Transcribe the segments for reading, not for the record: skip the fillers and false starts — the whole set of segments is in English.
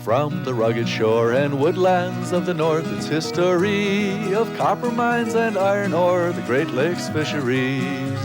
From the rugged shore and woodlands of the north, its history of copper mines and iron ore, the Great Lakes fisheries.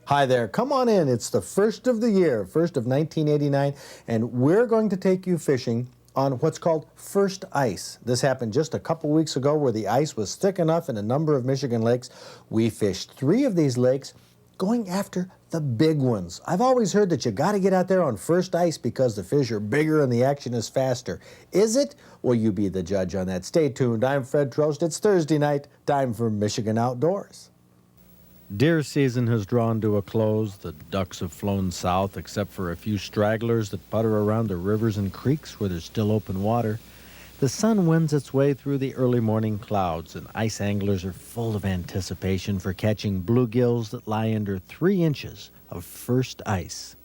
Hi there, come on in. It's the first of the year, first of 1989, and we're going to take you fishing on what's called first ice. This happened just a couple weeks ago where the ice was thick enough in a number of Michigan lakes. We fished 3 of these lakes going after the big ones. I've always heard that you got to get out there on first ice because the fish are bigger and the action is faster. Is it? Well, you be the judge on that. Stay tuned. I'm Fred Trost. It's Thursday night, time for Michigan Outdoors. Deer season has drawn to a close. The ducks have flown south, except for a few stragglers that putter around the rivers and creeks where there's still open water. The sun wends its way through the early morning clouds, and ice anglers are full of anticipation for catching bluegills that lie under 3 inches of first ice.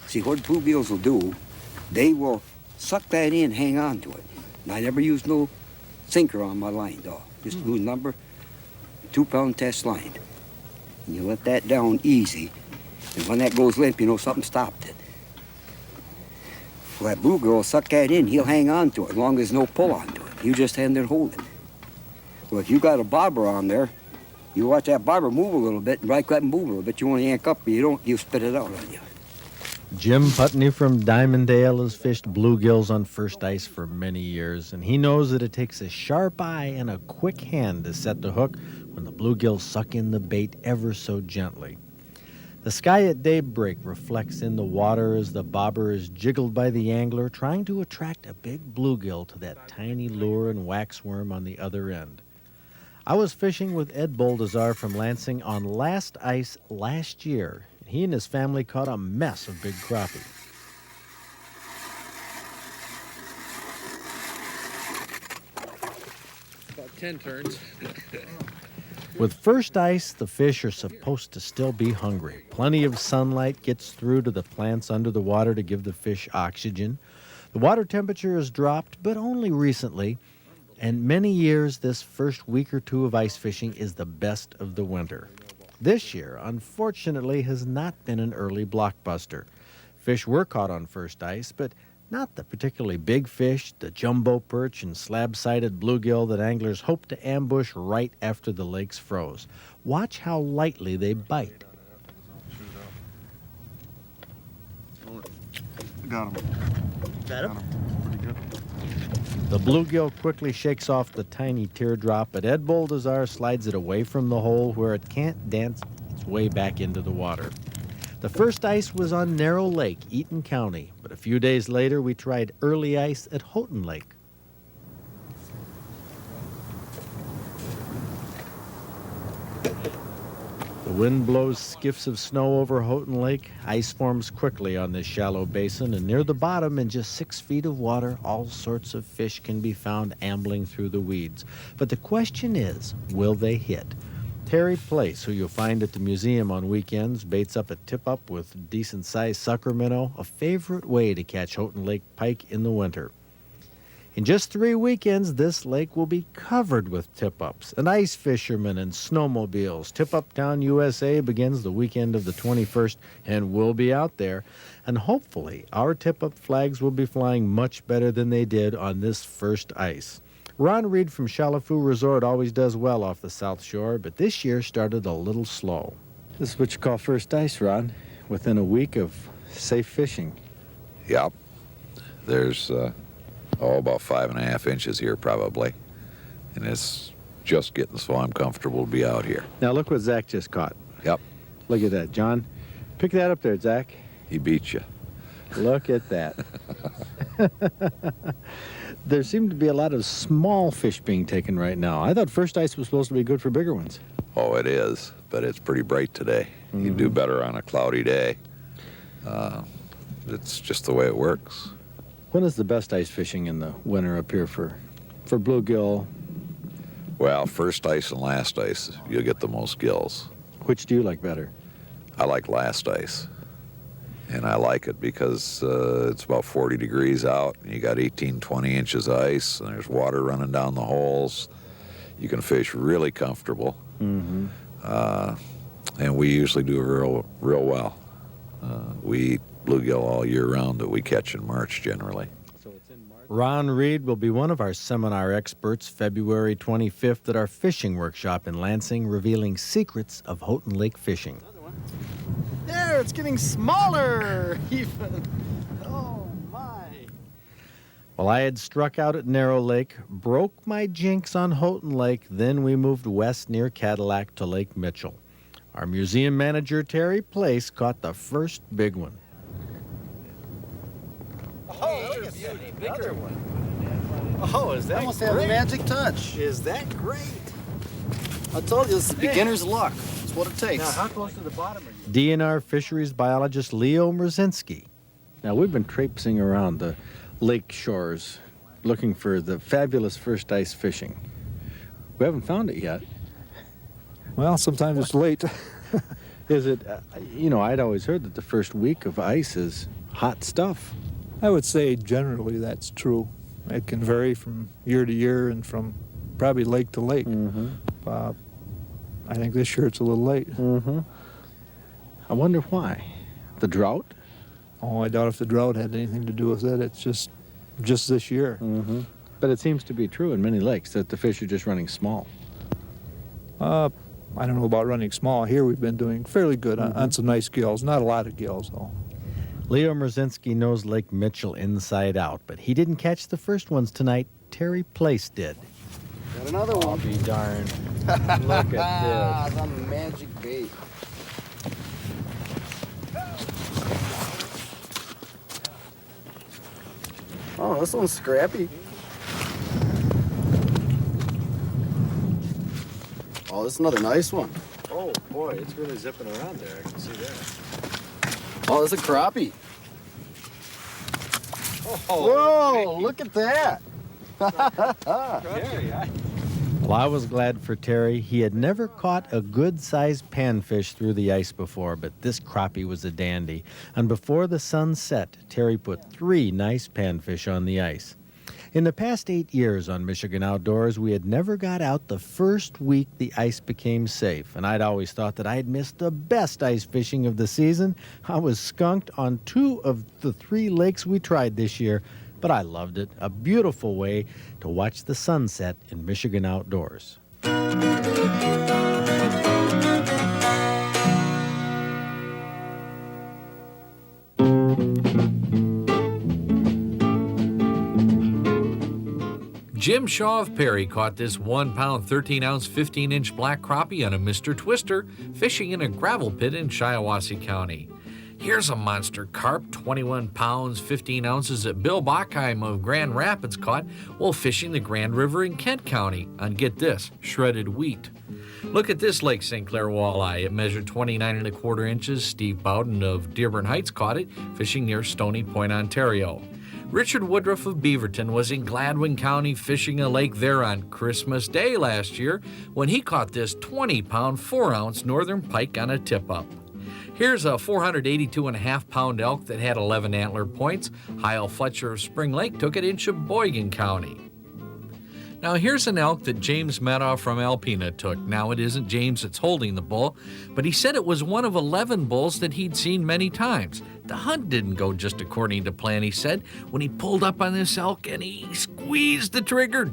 See, what bluegills will do, they will suck that in, hang on to it. And I never use no sinker on my line, though. Just use number 2-pound test line. And you let that down easy, and when that goes limp, you know something stopped it. Well, that bluegill will suck that in, he'll hang on to it as long as there's no pull onto it. You just stand there and hold it. Well, if you got a bobber on there, you watch that bobber move a little bit, and right that move a little bit, you want to yank up, but you don't, you spit it out on you. Jim Putney from Diamonddale has fished bluegills on first ice for many years, and he knows that it takes a sharp eye and a quick hand to set the hook when the bluegills suck in the bait ever so gently. The sky at daybreak reflects in the water as the bobber is jiggled by the angler, trying to attract a big bluegill to that tiny lure and waxworm on the other end. I was fishing with Ed Boldazar from Lansing on last ice last year. He and his family caught a mess of big crappie. About 10 turns. With first ice, the fish are supposed to still be hungry. Plenty of sunlight gets through to the plants under the water to give the fish oxygen. The water temperature has dropped, but only recently. And many years, this first week or two of ice fishing is the best of the winter. This year, unfortunately, has not been an early blockbuster. Fish were caught on first ice, but not the particularly big fish, the jumbo perch and slab-sided bluegill that anglers hope to ambush right after the lakes froze. Watch how lightly they bite. Got him. Got him? Pretty good. The bluegill quickly shakes off the tiny teardrop, but Ed Boldazar slides it away from the hole where it can't dance its way back into the water. The first ice was on Narrow Lake, Eaton County, but a few days later we tried early ice at Houghton Lake. The wind blows skiffs of snow over Houghton Lake. Ice forms quickly on this shallow basin, and near the bottom, in just 6 feet of water, all sorts of fish can be found ambling through the weeds. But the question is, will they hit? Terry Place, who you'll find at the museum on weekends, baits up a tip-up with decent-sized sucker minnow, a favorite way to catch Houghton Lake pike in the winter. In just 3 weekends, this lake will be covered with tip-ups and ice fishermen and snowmobiles. Tip-Up Town, USA begins the weekend of the 21st, and we'll be out there. And hopefully, our tip-up flags will be flying much better than they did on this first ice. Ron Reed from Chalifou Resort always does well off the South Shore, but this year started a little slow. This is what you call first ice, Ron, within a week of safe fishing. Yep. There's about 5.5 inches here probably, and it's just getting so I'm comfortable to be out here. Now look what Zach just caught. Yep. Look at that, John. Pick that up there, Zach. He beat you. Look at that. There seem to be a lot of small fish being taken right now. I thought first ice was supposed to be good for bigger ones. Oh, it is, but it's pretty bright today. You do better on a cloudy day. It's just the way it works. When is the best ice fishing in the winter up here for bluegill? Well, first ice and last ice, you'll get the most gills. Which do you like better? I like last ice. And I like it because it's about 40 degrees out, and you got 18, 20 inches of ice, and there's water running down the holes. You can fish really comfortable. Mm-hmm. And we usually do real well. We eat bluegill all year round that we catch in March generally. So Ron Reed will be one of our seminar experts February 25th at our fishing workshop in Lansing, revealing secrets of Houghton Lake fishing. There, it's getting smaller even. Oh my. Well, I had struck out at Narrow Lake, broke my jinx on Houghton Lake, then we moved west near Cadillac to Lake Mitchell. Our museum manager, Terry Place, caught the first big one. Oh, look at beauty, bigger one. Oh, is that I almost great? have a magic touch. Is that great? I told you, this is beginner's luck. It's what it takes. Now, how close to the bottom are you? DNR fisheries biologist Leo Mrzinski. Now, we've been traipsing around the lake shores looking for the fabulous first ice fishing. We haven't found it yet. Well, sometimes it's late. Is it, I'd always heard that the first week of ice is hot stuff. I would say generally that's true. It can vary from year to year and from probably lake to lake. I think this year it's a little late. I wonder why. The drought? Oh, I doubt if the drought had anything to do with it. It's just this year. But it seems to be true in many lakes that the fish are just running small. I don't know about running small. Here we've been doing fairly good on some nice gills. Not a lot of gills, though. Leo Mrzinski knows Lake Mitchell inside out, but he didn't catch the first ones tonight. Terry Place did. Got another I'll one. be darned. Look at It's on the magic bait. Oh, this one's scrappy. Oh, this is another nice one. Oh, boy, it's really zipping around there. I can see that. Oh, this is a crappie. Oh, Whoa, look at that. Well, I was glad for Terry. He had never caught a good-sized panfish through the ice before, but this crappie was a dandy. And before the sun set, Terry put 3 nice panfish on the ice. In the past 8 years on Michigan Outdoors, we had never got out the first week the ice became safe, and I'd always thought that I'd missed the best ice fishing of the season. I was skunked on 2 of the 3 lakes we tried this year, but I loved it. A beautiful way to watch the sunset in Michigan Outdoors. Jim Shaw of Perry caught this 1 pound, 13 ounce, 15 inch black crappie on a Mr. Twister fishing in a gravel pit in Shiawassee County. Here's a monster carp, 21 pounds, 15 ounces that Bill Bachheim of Grand Rapids caught while fishing the Grand River in Kent County on, get this, shredded wheat. Look at this Lake St. Clair walleye. It measured 29 1/4 inches. Steve Bowden of Dearborn Heights caught it fishing near Stony Point, Ontario. Richard Woodruff of Beaverton was in Gladwin County fishing a lake there on Christmas Day last year when he caught this 20-pound, 4-ounce northern pike on a tip-up. Here's a 482.5-pound elk that had 11 antler points. Hyle Fletcher of Spring Lake took it in Sheboygan County. Now here's an elk that James Meadow from Alpena took. Now it isn't James that's holding the bull, but he said it was one of 11 bulls that he'd seen many times. The hunt didn't go just according to plan, he said. When he pulled up on this elk and he squeezed the trigger,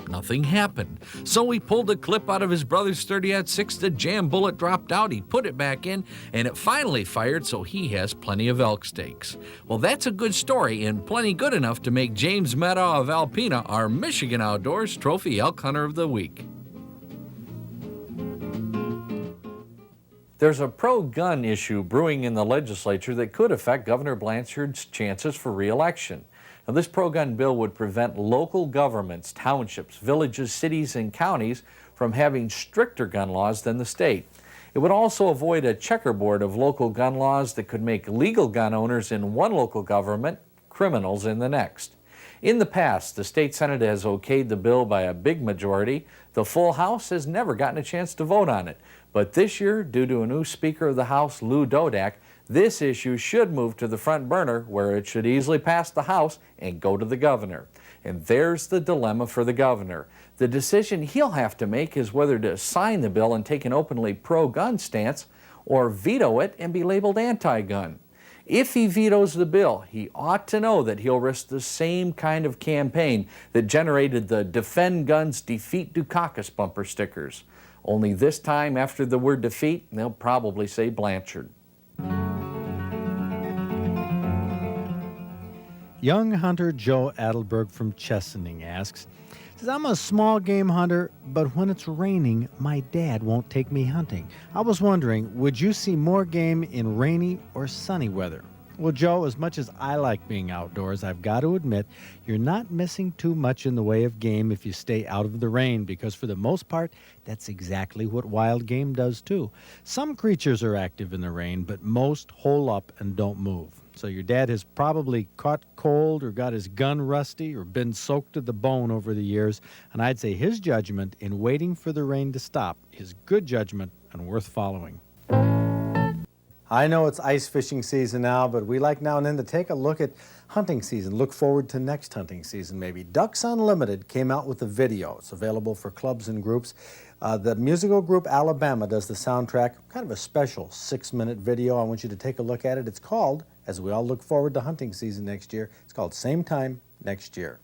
nothing happened. So he pulled the clip out of his brother's .30-06. The jam bullet dropped out. He put it back in, and it finally fired, so he has plenty of elk steaks. Well, that's a good story, and plenty good enough to make James Meadow of Alpena our Michigan Outdoors Trophy Elk Hunter of the Week. There's a pro-gun issue brewing in the legislature that could affect Governor Blanchard's chances for re-election. Now, this pro-gun bill would prevent local governments, townships, villages, cities, and counties from having stricter gun laws than the state. It would also avoid a checkerboard of local gun laws that could make legal gun owners in one local government criminals in the next. In the past, the state Senate has okayed the bill by a big majority. The full House has never gotten a chance to vote on it. But this year, due to a new Speaker of the House, Lou Dodak, this issue should move to the front burner where it should easily pass the House and go to the governor. And there's the dilemma for the governor. The decision he'll have to make is whether to sign the bill and take an openly pro-gun stance or veto it and be labeled anti-gun. If he vetoes the bill, he ought to know that he'll risk the same kind of campaign that generated the Defend Guns, Defeat Dukakis bumper stickers. Only this time, after the word defeat, they'll probably say Blanchard. Young hunter Joe Adelberg from Chesaning asks, says, I'm a small game hunter, but when it's raining, my dad won't take me hunting. I was wondering, would you see more game in rainy or sunny weather? Well, Joe, as much as I like being outdoors, I've got to admit, you're not missing too much in the way of game if you stay out of the rain, because for the most part, that's exactly what wild game does too. Some creatures are active in the rain, but most hole up and don't move. So your dad has probably caught cold or got his gun rusty or been soaked to the bone over the years, and I'd say his judgment in waiting for the rain to stop is good judgment and worth following. I know it's ice fishing season now, but we like now and then to take a look at hunting season, look forward to next hunting season maybe. Ducks Unlimited came out with a video. It's available for clubs and groups. The musical group Alabama does the soundtrack, kind of a special 6-minute video. I want you to take a look at it. It's called, as we all look forward to hunting season next year, it's called Same Time Next Year.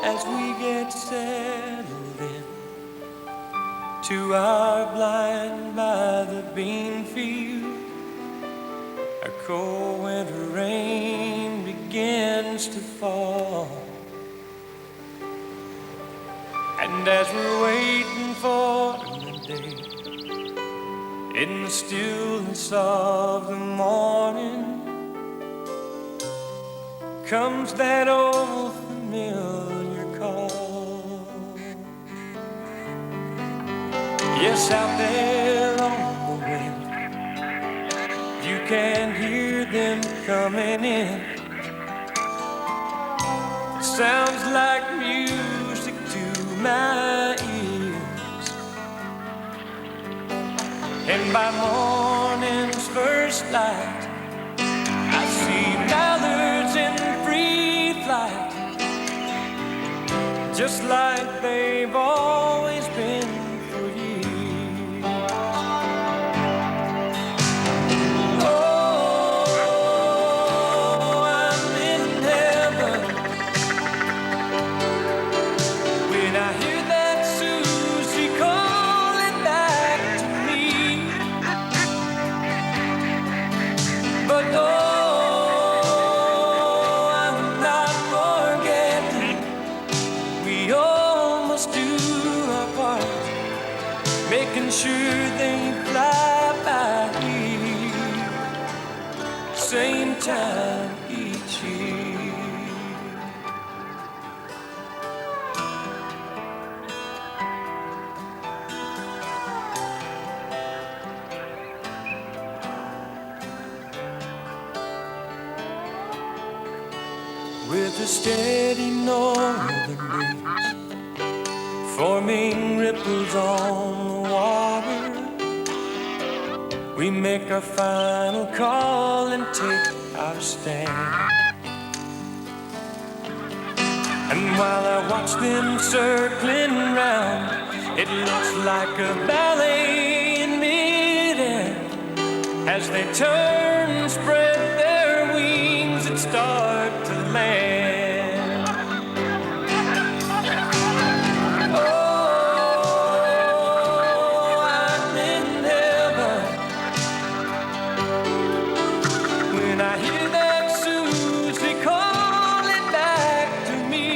As we get settled in to our blind by the bean field, a cold winter rain begins to fall. And as we're waiting for the day, in the stillness of the morning, comes that old familiar call. Yes, out there on the wind, you can hear them coming in. Sounds like music to my ears. And by morning's first light, I see mallards in free flight, just like they've always been for years. Oh, I'm in heaven when I hear that Susie calling back to me. But I'm not forgetting, we all must do our part, making sure they fly by here, same time each year. With a steady northern breeze forming ripples on the water, we make our final call and take our stand. And while I watch them circling round, it looks like a ballet in midair. As they turn and spread their wings and start to land. Oh, I'm in heaven when I hear that Susie calling back to me.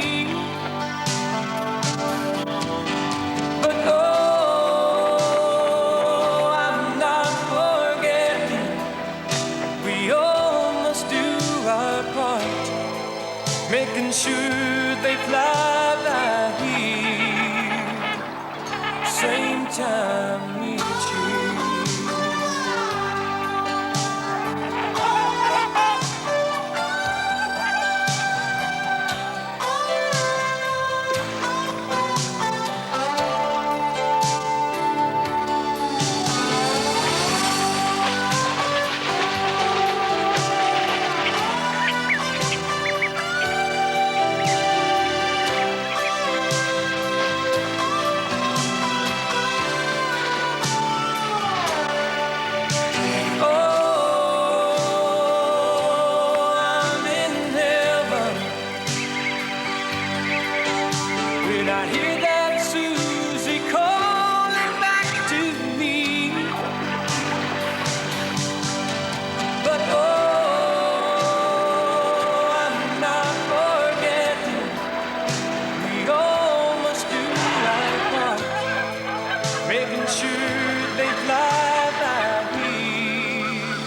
But I'm not forgetting, we all must do our part, making sure they fly by here, same time each year. making sure they fly by here.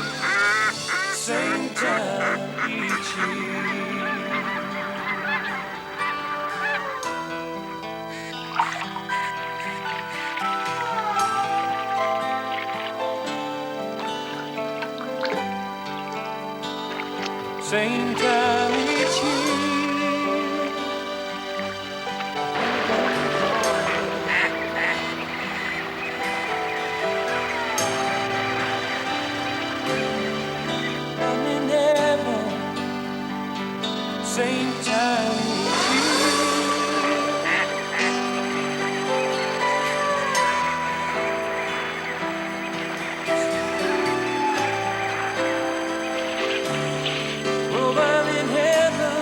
Same time each year. Same time each year. I'm in heaven. Same time each year. Oh, I'm in heaven.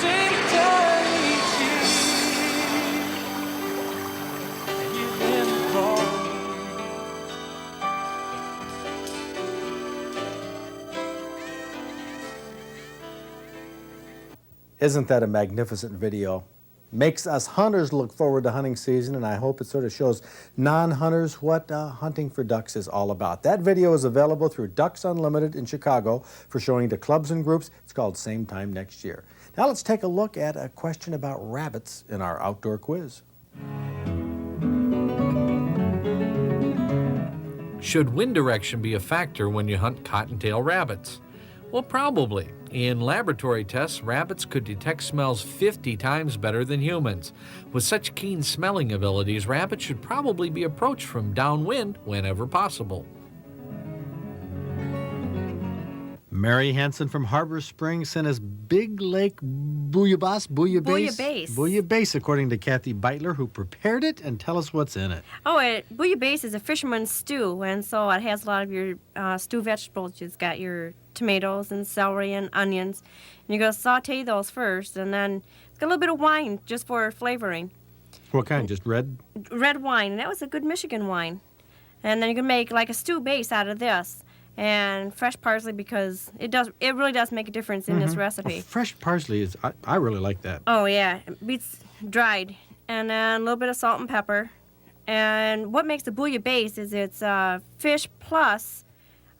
Same time each year. You've been called. Isn't that a magnificent video? Makes us hunters look forward to hunting season, and I hope it sort of shows non-hunters what hunting for ducks is all about. That video is available through Ducks Unlimited in Chicago for showing to clubs and groups. It's called Same Time Next Year. Now let's take a look at a question about rabbits in our outdoor quiz. Should wind direction be a factor when you hunt cottontail rabbits? Well, probably. In laboratory tests, rabbits could detect smells 50 times better than humans. With such keen smelling abilities, rabbits should probably be approached from downwind whenever possible. Mary Hansen from Harbor Springs sent us Big Lake Bouillabaisse. Bouillabaisse, according to Kathy Beitler, who prepared it, and tell us what's in it. Oh, bouillabaisse is a fisherman's stew, and so it has a lot of your stew vegetables. It's got your tomatoes and celery and onions. And you're going to saute those first, and then it's got a little bit of wine just for flavoring. What kind? Just red? Red wine, and that was a good Michigan wine. And then you can make like a stew base out of this. And fresh parsley, because it really does make a difference in this recipe. Oh, fresh parsley is, I really like that. Oh yeah, it beats dried, and then a little bit of salt and pepper. And what makes the bouillabaisse is it's fish plus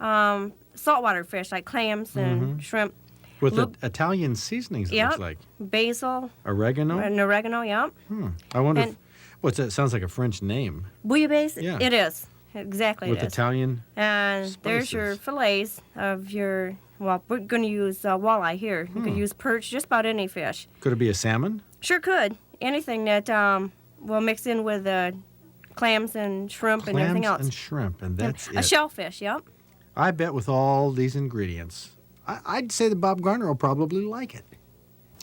saltwater fish like clams and shrimp. With Italian seasonings, it looks like. Basil. Oregano. And oregano, yep. I wonder if, what's that? Sounds like a French name. Bouillabaisse. Yeah. It is. Exactly. With Italian and spices. There's your fillets of your, well, we're going to use walleye here. You could use perch, just about any fish. Could it be a salmon? Sure could. Anything that will mix in with clams and shrimp and everything else. Clams and shrimp, and that's it. A shellfish, yep. I bet with all these ingredients, I'd say that Bob Garner will probably like it.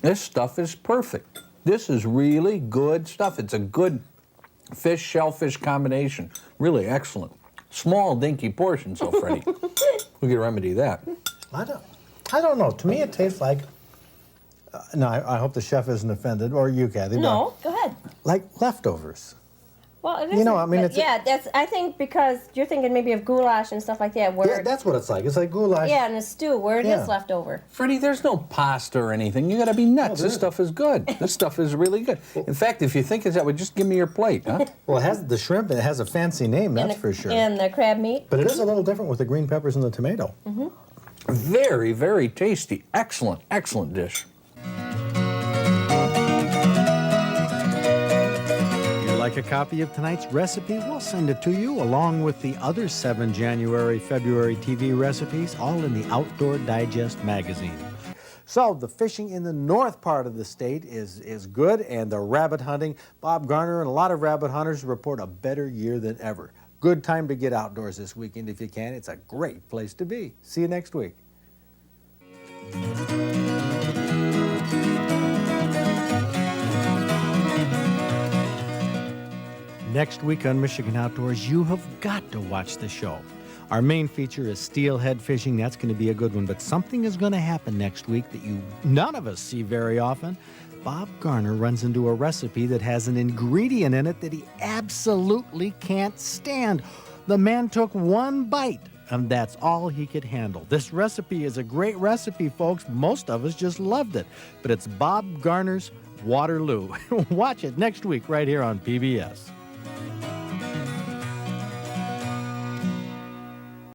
This stuff is perfect. This is really good stuff. It's a good fish-shellfish combination. Really excellent. Small, dinky portion, so Freddie. We could remedy that. I don't know. To me, it tastes like. No, I hope the chef isn't offended, or you, Kathy. No, go ahead. Like leftovers. Well, it is. You know, I mean, it's that's. I think because you're thinking maybe of goulash and stuff like that. Where yeah, that's what it's like. It's like goulash. Yeah, and a stew where it is left over. Freddie, there's no pasta or anything. You gotta be nuts. This stuff is good. This stuff is really good. In fact, if you think it's that way, just give me your plate, huh? Well, it has the shrimp. It has a fancy name, that's for sure. And the crab meat. But it is a little different with the green peppers and the tomato. Very, very tasty. Excellent, excellent dish. Like a copy of tonight's recipe, we'll send it to you along with the other 7 January, February TV recipes, all in the Outdoor Digest magazine. So the fishing in the north part of the state is good, and the rabbit hunting, Bob Garner and a lot of rabbit hunters report a better year than ever. Good time to get outdoors this weekend if you can. It's a great place to be. See you next week. Next week on Michigan Outdoors, you have got to watch the show. Our main feature is steelhead fishing. That's going to be a good one, but something is going to happen next week that none of us see very often. Bob Garner runs into a recipe that has an ingredient in it that he absolutely can't stand. The man took one bite, and that's all he could handle. This recipe is a great recipe, folks. Most of us just loved it, but it's Bob Garner's Waterloo. Watch it next week right here on PBS.